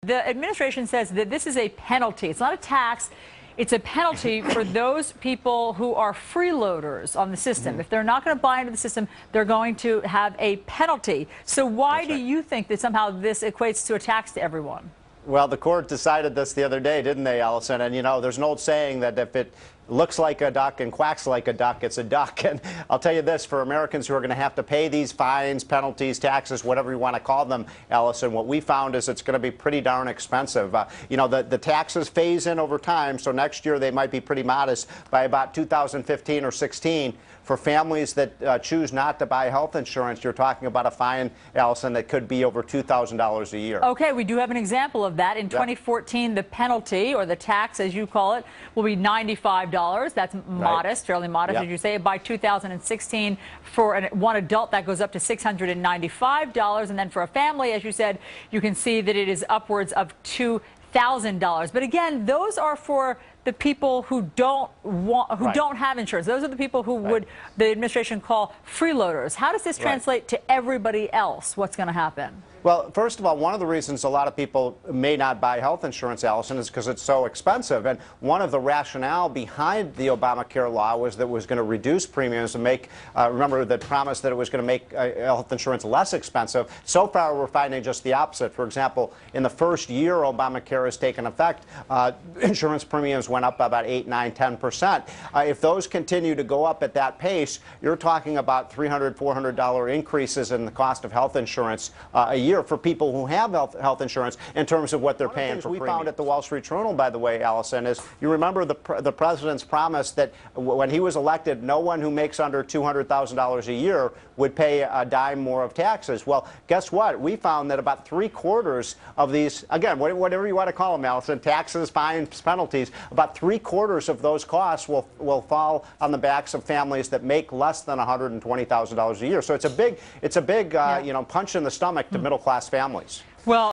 The administration says that this is a penalty. It's not a tax. It's a penalty for those people who are freeloaders on the system. If they're not going to buy into the system, they're going to have a penalty. So why do you think that somehow this equates to a tax to everyone? Well, the court decided this the other day, didn't they, Allison? And, you know, there's an old saying that if it looks like a duck and quacks like a duck, it's a duck. And I'll tell you this, for Americans who are going to have to pay these fines, penalties, taxes, whatever you want to call them, Allison, what we found is it's going to be pretty darn expensive. You know, the taxes phase in over time, so next year they might be pretty modest. By about 2015 or 16, for families that choose not to buy health insurance, you're talking about a fine, Allison, that could be over $2,000 a year. Okay, we do have an example of that. In 2014, the penalty, or the tax, as you call it, will be $95. That's modest, fairly modest, as you say. By 2016, for one adult, that goes up to $695. And then for a family, as you said, you can see that it is upwards of $2,000. But again, those are for the people who don't have insurance. Those are the people who would the administration call freeloaders. How does this translate to everybody else? What's going to happen? Well, first of all, one of the reasons a lot of people may not buy health insurance, Allison, is because it's so expensive. And one of the rationale behind the Obamacare law was that it was going to reduce premiums and make, remember the promise that it was going to make health insurance less expensive. So far, we're finding just the opposite. For example, in the first year Obamacare has taken effect, insurance premiums went up by about 8, 9, 10%. If those continue to go up at that pace, you're talking about $300, $400 increases in the cost of health insurance a year for people who have health insurance in terms of what they're paying for premiums. We found at the Wall Street Journal, by the way, Allison, is you remember the president's promise that when he was elected, no one who makes under $200,000 a year would pay a dime more of taxes. Well, guess what? We found that about 3/4 of these, again, whatever you want to call them, Allison, taxes, fines, penalties, about 3/4 of those costs will fall on the backs of families that make less than $120,000 a year. So it's a big you know, punch in the stomach to middle-class families. Well,